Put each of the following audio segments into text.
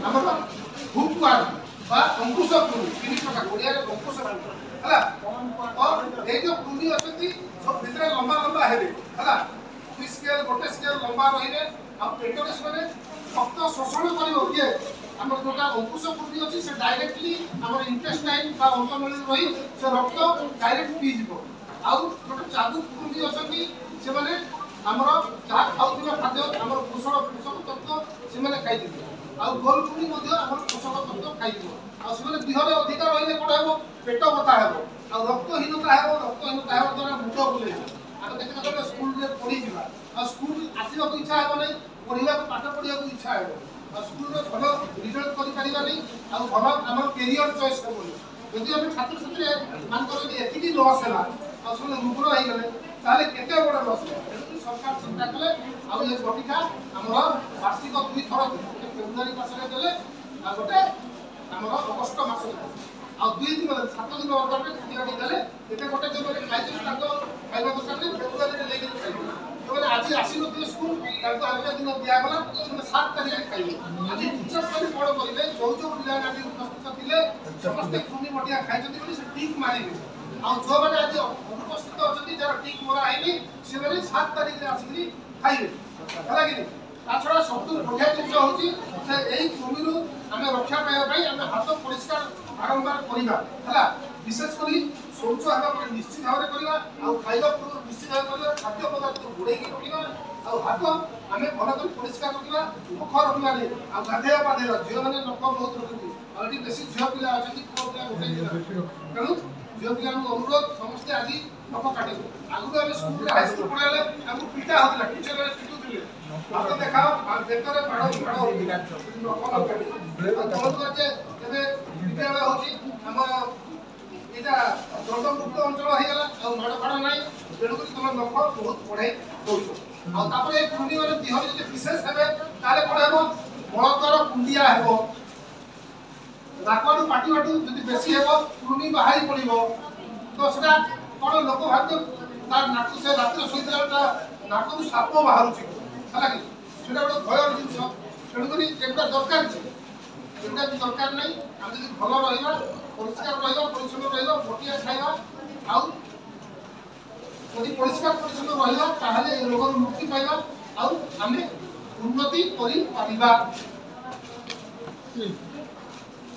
ଆମର hook warm বা অঙ্কুশ কৃমি তিন প্রকার ওড়িয়ার অঙ্কুশ কৃমি হলা তো এই যে কৃমি অছন্তি সব ভিতরে লম্বা লম্বা হেবে হলা দুই স্কেল গোটে স্কেল লম্বা রহিলে আর পেটরে মানে রক্ত শোষণ করিব ইয়ে আমার যেটা অঙ্কুশ কৃমি আছে সে ডাইরেক্টলি আমার ইন্টেস্টাইন বা অন্তঃনলী রহি সে রক্ত ডাইরেক্ট পি যাব ଆଉ ଗୋଟେ ଚାବୁକ କୃମି ଅଛନ୍ତି ସେମାନେ ଆମର ଯାହା ଖାଉଥିବା ଖାଦ୍ୟ ଆମର ପୋଷକ ତତ୍ତ୍ୱ ସେମାନେ ଖାଇଥିବେ ଆଉ ଗୋଲ କୃମି ମଧ୍ୟ ଆମର ପୋଷକ ତତ୍ତ୍ୱ ଖାଇଥିବ ଆଉ ସେମାନେ ଦେହରେ ଅଧିକ ରହିଲେ କ'ଣ ହେବ ପେଟ ବଥା ହେବ ଆଉ ରକ୍ତହୀନତା ହେବ ଦ୍ୱାରା ମୁଣ୍ଡ ବୁଲେଇବ ଆମେ କେତେବେଳେ ସ୍କୁଲରେ ପଢ଼ିଯିବା ଆଉ ସ୍କୁଲ ଆସିବାକୁ ଇଚ୍ଛା ହେବ ନାହିଁ ପଢ଼ିବାକୁ ପାଠ ପଢ଼ିବାକୁ ଇଚ୍ଛା ହେବ ଆଉ ସ୍କୁଲରେ ଭଲ ରିଜଲ୍ଟ କରିପାରିବା ନାହିଁ ଆଉ ଭଲ ଆମର କ୍ୟାରିୟର ଚଏସ୍ ହେବନି ଯଦି ଆମେ ଛାତ୍ରଛାତ୍ରୀ ମାନଙ୍କର ଯଦି ଏତିକି ଲସ୍ ହେଲା ଆଉ ସେମାନେ ରୁଗ୍ଣ ହେଇଗଲେ ତାହେଲେ କେତେ ବଡ଼ ଲସ୍ ତେଣୁ ସରକାର ଚିନ୍ତା କଲେ ଆଉ ଏ ବଟିକା ଆମର ବାର୍ଷିକ 2 ଥର ଫେବୃଆରୀ ମାସରେ ଦେଲେ ଆଉ ଗୋଟେ ଆମର ଅଗଷ୍ଟ ମାସରେ ଆଉ 2 ଦିନ 7 ଦିନ ଅନ୍ତରରେ ବଟିକାଟି ଦେଲେ ଏତେ ଗୋଟେ ଯୋଉମାନେ ଖାଇଛନ୍ତି ତାଙ୍କ ଖାଇବା ଦରକାର ନାହିଁ ଫେବୃଆରୀରେ ନେଇକି ଖାଇବେ ଯୋଉମାନେ ଆଜି ଆସିନଥିଲେ ସ୍କୁଲ ତାଙ୍କୁ ଆଉ ଦିନ ଦିଆଗଲା ସେମାନେ 7 ତାରିଖରେ ଖାଇବେ ଆଜି ଟିଚର୍ସ ମାନେ କ'ଣ କରିବେ ଯୋଉ ପିଲାମାନେ ଆଜି ଉପସ୍ଥିତ ଥିଲେ ସମସ୍ତେ କୃମି ବଟିକା ଖାଇଛନ୍ତି ବୋଲି ସେ ଟିକ୍ ମାରିବେ ଆଉ ଯୋଉମାନେ ଆଜି ଅନୁପସ୍ଥିତ ଅଛନ୍ତି ଯାହାର ଟିକ୍ ମରା ହେଇନି ସେମାନେ 7 ତାରିଖରେ ଆସିକି ଖାଇବେ ହେଲା କି ତା ଛଡ଼ା ସବୁଠୁ ବଢ଼ିଆ ଜିନିଷ ହେଉଛି ଯେ ଏଇ କୃମିରୁ ଆମେ ରକ୍ଷା ପାଇବା ପାଇଁ ଆମେ ହାତ ପରିଷ୍କାର ବାରମ୍ବାର କରିବା ହେଲା ବିଶେଷ କରି ଶୌଚ ହେବା ପରେ ନିଶ୍ଚିତ ଭାବରେ କରିବା ଆଉ ଖାଇବା ପୂର୍ବରୁ ନିଶ୍ଚିତ ଭାବରେ କରିବା ଖାଦ୍ୟ ପଦାର୍ଥକୁ ଘୋଡ଼େଇକି ରଖିବା ଆଉ ହାତ ଆମେ ଭଲ କରି ପରିଷ୍କାର ରଖିବା ନଖ ରଖିବାନି ଆଉ ଗାଧେଇବା ପାଧେଇବା ଝିଅମାନେ ନଖ ବହୁତ ରଖନ୍ତି ଆଉ ଏଠି ବେଶୀ ଝିଅ ପିଲା ଅଛନ୍ତି ପୁଅ ପିଲା ଗୋଟେ ତେଣୁ ଝିଅ ପିଲାଙ୍କୁ ଅନୁରୋଧ ସମସ୍ତେ ଆଜି ନଖ କାଟିବେ ଆଗରୁ ଆମେ ସ୍କୁଲରେ ହାଇସ୍କୁଲ ପଢ଼ାଇଲେ ଆମକୁ ପିଟା ହେଉଥିଲା ଟିଚର ମାନେ ପିଟୁଥିଲେ ହାତ ଦେଖାଅ ବେକରେ ମାଡ଼ ହେଉଥିଲା ନଖ ନ କାଟି ଯେ ଏବେ ବିଦ୍ୟାଳୟ ହେଉଛି ଆମ ଏଇଟା ଦଣ୍ଡମୁକ୍ତ ଅଞ୍ଚଳ ହେଇଗଲା ଆଉ ମାଡ଼ ଫାଡ଼ ନାହିଁ ତେଣୁକରି ତମ ନଖ ବହୁତ ବଢ଼େଇ ଦେଉଛ ଆଉ ତାପରେ ଏ କୃମି ମାନେ ଦେହରେ ଯଦି ବିଶେଷ ହେବେ ତାହେଲେ କ'ଣ ହେବ ମଳଦ୍ୱାର କୁଣ୍ଡିଆ ହେବ ନାକରୁ ପାଟି ବାଟୁ ଯଦି ବେଶୀ ହେବ କୃମି ବାହାରି ପଡ଼ିବ ତ ସେଟା କ'ଣ ଲୋକ ଭାବିବେ ତାର ନାକ ସେ ରାତିରେ ଶୋଇଥିଲା ତା ନାକରୁ ସାପ ବାହାରୁଛି ହେଲା କି ସେଟା ଗୋଟେ ଭୟର ଜିନିଷ ତେଣୁକରି ଏଗୁଡ଼ା ଦରକାର ଅଛି ଏଗୁଡ଼ା ବି ଦରକାର ନାହିଁ ଆମେ ଯଦି ଭଲ ରହିବା ପରିଷ୍କାର ରହିବା ପରିଚ୍ଛନ୍ନ ରହିବା ବଟିକା ଖାଇବା ଆଉ ଯଦି ପରିଷ୍କାର ପରିଚ୍ଛନ୍ନ ରହିବା ତାହେଲେ ଏ ରୋଗରୁ ମୁକ୍ତି ପାଇବା ଆଉ ଆମେ ଉନ୍ନତି କରିପାରିବା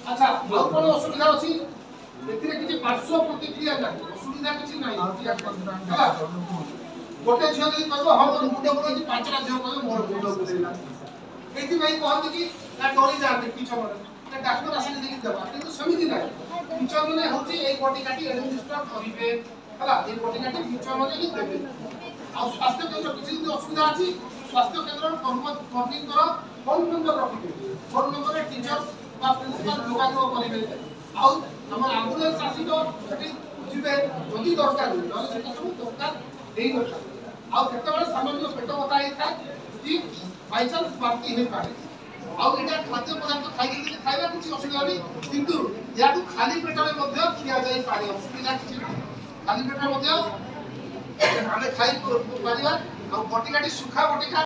আচ্ছা আর কোন অসুবিধা আছে এতে কিছু পার্শ্ব প্রতিক্রিয়া নাই অসুবিধা কিছু নাই গোটে ঝিও যদি কইব হম মুন্ড বুলাইছি পাঁচটা ঝিও কইব মোর মুন্ড বুলাইলা এইটি ভাই কহନ୍ତି কি না ডরি যাতে টিচর মানে ডাক্তার আসলে দেখি দেবা কিন্তু সেমিতি নাই টিচর মানে হচ্ছে এই বটিকাটি অ্যাডমিনিস্ট্রেট করিবে হলা এই বটিকাটি টিচর মানে হি দেবে আর স্বাস্থ্য কেন্দ্র কিছু যদি অসুবিধা আছে স্বাস্থ্য কেন্দ্র কর্মীଙ୍କର ফোন নম্বর রাখিবে ফোন নম্বরে টিচর বা প্রিন্সিপাল যোগাযোগ করিবে ଆଉ ଆମର ଆମ୍ବୁଲାନ୍ସ ଆସିବ ସେଠି ଯିବେ ଯଦି ଦରକାର ହୁଏ ନହେଲେ ସେଟା ସବୁ ଦରକାର ଦେଇନଥାନ୍ତି ଆଉ କେତେବେଳେ ସାମାନ୍ୟ ପେଟ ବଥା ହେଇଥାଏ କି ବାଇଚାନ୍ସ ବାନ୍ତି ହେଇପାରେ ଆଉ ଏଇଟା ଖାଦ୍ୟ ପଦାର୍ଥ ଖାଇକି ଯଦି ଖାଇବା କିଛି ଅସୁବିଧା ନାହିଁ କିନ୍ତୁ ଏହାକୁ ଖାଲି ପେଟରେ ମଧ୍ୟ ଖିଆଯାଇପାରେ ଅସୁବିଧା କିଛି ନାହିଁ ଖାଲି ପେଟରେ ମଧ୍ୟ ଆମେ ଖାଇପାରିବା ଆଉ ବଟିକାଟି ସୁଖା ବଟିକା